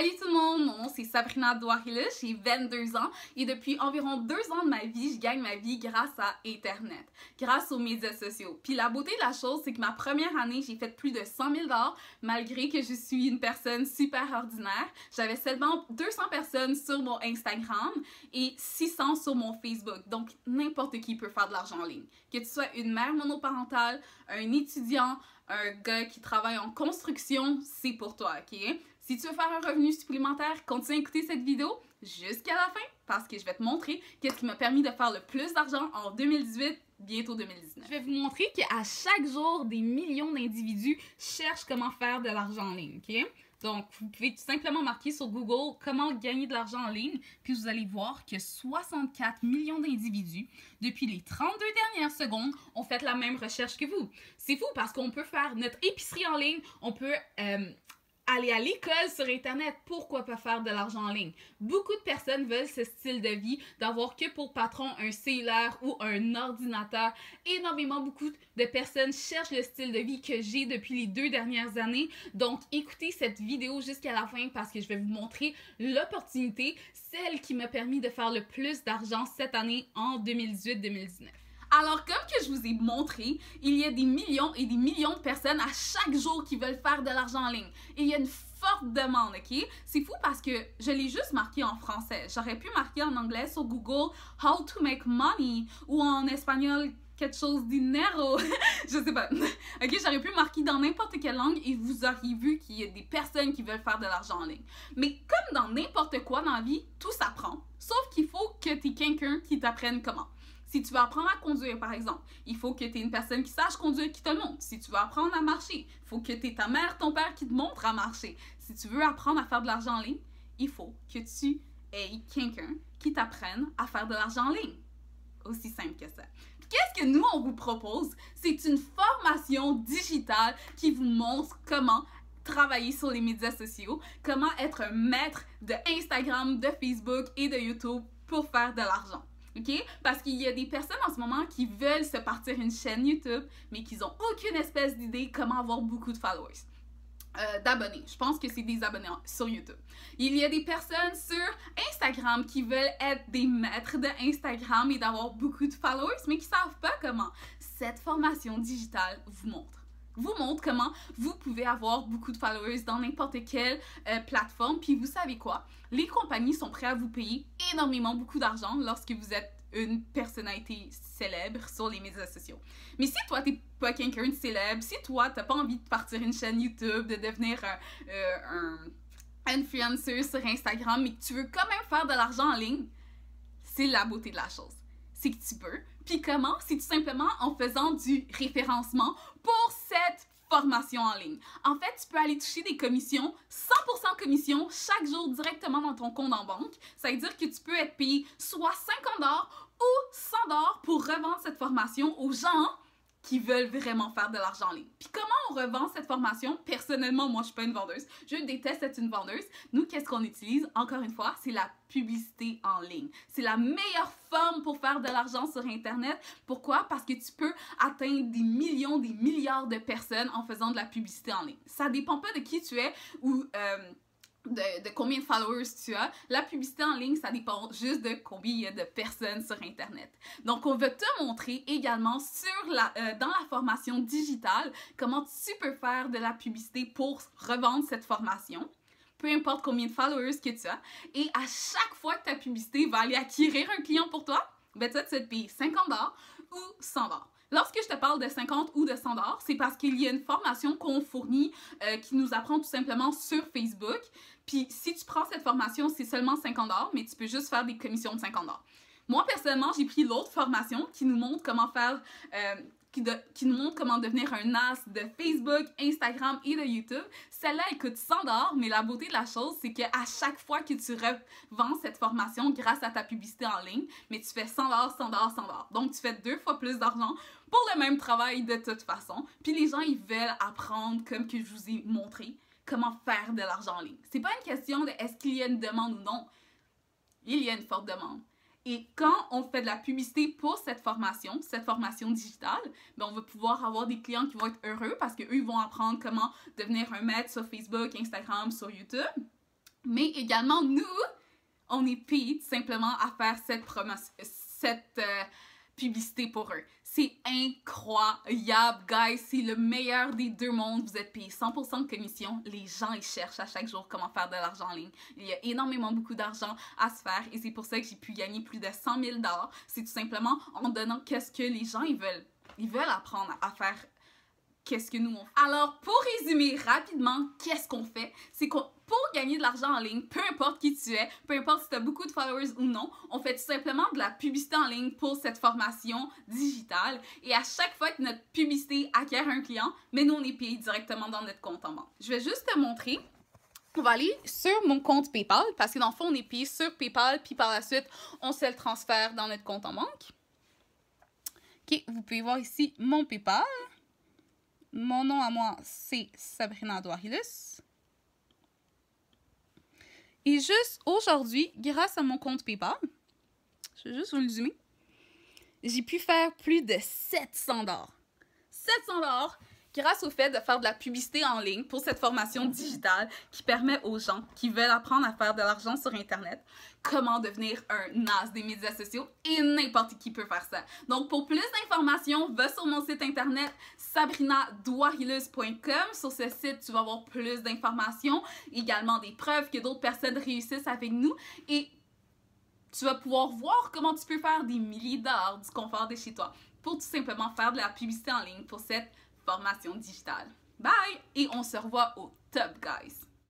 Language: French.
Salut tout le monde, mon nom c'est Sabrina Douarila, j'ai 22 ans et depuis environ 2 ans de ma vie, je gagne ma vie grâce à Internet, grâce aux médias sociaux. Puis la beauté de la chose, c'est que ma première année, j'ai fait plus de 100 000 $ malgré que je suis une personne super ordinaire. J'avais seulement 200 personnes sur mon Instagram et 600 sur mon Facebook. Donc n'importe qui peut faire de l'argent en ligne. Que tu sois une mère monoparentale, un étudiant, un gars qui travaille en construction, c'est pour toi, ok? Si tu veux faire un revenu supplémentaire, continue à écouter cette vidéo jusqu'à la fin parce que je vais te montrer qu'est-ce qui m'a permis de faire le plus d'argent en 2018, bientôt 2019. Je vais vous montrer qu'à chaque jour, des millions d'individus cherchent comment faire de l'argent en ligne, ok? Donc, vous pouvez tout simplement marquer sur Google comment gagner de l'argent en ligne, puis vous allez voir que 64 millions d'individus, depuis les 32 dernières secondes, ont fait la même recherche que vous. C'est fou parce qu'on peut faire notre épicerie en ligne, on peut aller à l'école sur Internet, pourquoi pas faire de l'argent en ligne? Beaucoup de personnes veulent ce style de vie, d'avoir que pour patron un cellulaire ou un ordinateur. Beaucoup de personnes cherchent le style de vie que j'ai depuis les 2 dernières années. Donc, écoutez cette vidéo jusqu'à la fin parce que je vais vous montrer l'opportunité, celle qui m'a permis de faire le plus d'argent cette année en 2018-2019. Alors, comme que je vous ai montré, il y a des millions et des millions de personnes à chaque jour qui veulent faire de l'argent en ligne. Et il y a une forte demande, ok? C'est fou parce que je l'ai juste marqué en français. J'aurais pu marquer en anglais sur Google « How to make money » ou en espagnol quelque chose dinero. Je sais pas. Ok, j'aurais pu marquer dans n'importe quelle langue et vous auriez vu qu'il y a des personnes qui veulent faire de l'argent en ligne. Mais comme dans n'importe quoi dans la vie, tout s'apprend. Sauf qu'il faut que tu aies quelqu'un qui t'apprenne comment. Si tu veux apprendre à conduire, par exemple, il faut que tu aies une personne qui sache conduire, qui te le montre. Si tu veux apprendre à marcher, il faut que tu aies ta mère, ton père qui te montre à marcher. Si tu veux apprendre à faire de l'argent en ligne, il faut que tu aies quelqu'un qui t'apprenne à faire de l'argent en ligne. Aussi simple que ça. Qu'est-ce que nous, on vous propose? C'est une formation digitale qui vous montre comment travailler sur les médias sociaux, comment être un maître de Instagram, de Facebook et de YouTube pour faire de l'argent. OK? Parce qu'il y a des personnes en ce moment qui veulent se partir une chaîne YouTube, mais qui n'ont aucune espèce d'idée comment avoir beaucoup de followers. D'abonnés. Je pense que c'est des abonnés sur YouTube. Il y a des personnes sur Instagram qui veulent être des maîtres de Instagram et d'avoir beaucoup de followers, mais qui ne savent pas comment. Cette formation digitale vous montre comment vous pouvez avoir beaucoup de followers dans n'importe quelle plateforme. Puis vous savez quoi? Les compagnies sont prêtes à vous payer énormément beaucoup d'argent lorsque vous êtes une personnalité célèbre sur les médias sociaux. Mais si toi, t'es pas quelqu'un de célèbre, si toi, t'as pas envie de partir une chaîne YouTube, de devenir un influencer sur Instagram, mais que tu veux quand même faire de l'argent en ligne, c'est la beauté de la chose. C'est que tu peux. Puis comment? C'est tout simplement en faisant du référencement pour cette formation en ligne. En fait, tu peux aller toucher des commissions, 100% commission, chaque jour directement dans ton compte en banque. Ça veut dire que tu peux être payé soit 50 $ ou 100 $ pour revendre cette formation aux gens qui veulent vraiment faire de l'argent en ligne. Puis comment on revend cette formation? Personnellement, moi, je suis pas une vendeuse. Je déteste être une vendeuse. Nous, qu'est-ce qu'on utilise? Encore une fois, c'est la publicité en ligne. C'est la meilleure forme pour faire de l'argent sur Internet. Pourquoi? Parce que tu peux atteindre des millions, des milliards de personnes en faisant de la publicité en ligne. Ça dépend pas de qui tu es ou de combien de followers tu as. La publicité en ligne, ça dépend juste de combien il y a de personnes sur Internet. Donc, on va te montrer également dans la formation digitale comment tu peux faire de la publicité pour revendre cette formation. Peu importe combien de followers que tu as. Et à chaque fois que ta publicité va aller acquérir un client pour toi, ben toi, tu vas te payer 50 $ ou 100 $. Lorsque je te parle de 50 ou de 100 $, c'est parce qu'il y a une formation qu'on fournit qui nous apprend tout simplement sur Facebook. Puis si tu prends cette formation, c'est seulement 50 $, mais tu peux juste faire des commissions de 50 $. Moi, personnellement, j'ai pris l'autre formation qui nous montre comment faire... qui nous montre comment devenir un as de Facebook, Instagram et de YouTube. Celle-là, elle coûte 100 $, mais la beauté de la chose, c'est qu'à chaque fois que tu revends cette formation grâce à ta publicité en ligne, mais tu fais 100 $, 100 $, 100 $. Donc, tu fais 2 fois plus d'argent pour le même travail de toute façon. Puis les gens, ils veulent apprendre, comme que je vous ai montré, comment faire de l'argent en ligne. C'est pas une question de est-ce qu'il y a une demande ou non. Il y a une forte demande. Et quand on fait de la publicité pour cette formation digitale, ben on va pouvoir avoir des clients qui vont être heureux parce qu'eux, ils vont apprendre comment devenir un maître sur Facebook, Instagram, sur YouTube. Mais également, nous, on est payés tout simplement à faire cette publicité pour eux. C'est incroyable, guys. C'est le meilleur des deux mondes. Vous êtes payé 100% de commission. Les gens, ils cherchent à chaque jour comment faire de l'argent en ligne. Il y a énormément beaucoup d'argent à se faire et c'est pour ça que j'ai pu gagner plus de 100 000 $. C'est tout simplement en donnant qu'est-ce que les gens, ils veulent. Ils veulent apprendre à faire qu'est-ce que nous on fait. Alors, pour résumer rapidement, qu'est-ce qu'on fait? C'est qu'on pour gagner de l'argent en ligne, peu importe qui tu es, peu importe si tu as beaucoup de followers ou non, on fait tout simplement de la publicité en ligne pour cette formation digitale. Et à chaque fois que notre publicité acquiert un client, mais nous, on est payé directement dans notre compte en banque. Je vais juste te montrer. On va aller sur mon compte PayPal, parce que dans le fond, on est payé sur PayPal, puis par la suite, on se le transfère dans notre compte en banque. OK, vous pouvez voir ici mon PayPal. Mon nom à moi, c'est Sabrina Douarilus. Et juste aujourd'hui, grâce à mon compte PayPal, je vais juste vous le zoomer, j'ai pu faire plus de 700 $. 700 $ grâce au fait de faire de la publicité en ligne pour cette formation digitale qui permet aux gens qui veulent apprendre à faire de l'argent sur Internet comment devenir un as des médias sociaux et n'importe qui peut faire ça. Donc, pour plus d'informations, va sur mon site internet sabrinadouarilus.com. Sur ce site, tu vas avoir plus d'informations, également des preuves que d'autres personnes réussissent avec nous et tu vas pouvoir voir comment tu peux faire des milliers de dollars du confort de chez toi pour tout simplement faire de la publicité en ligne pour cette formation digitale. Bye! Et on se revoit au top, guys!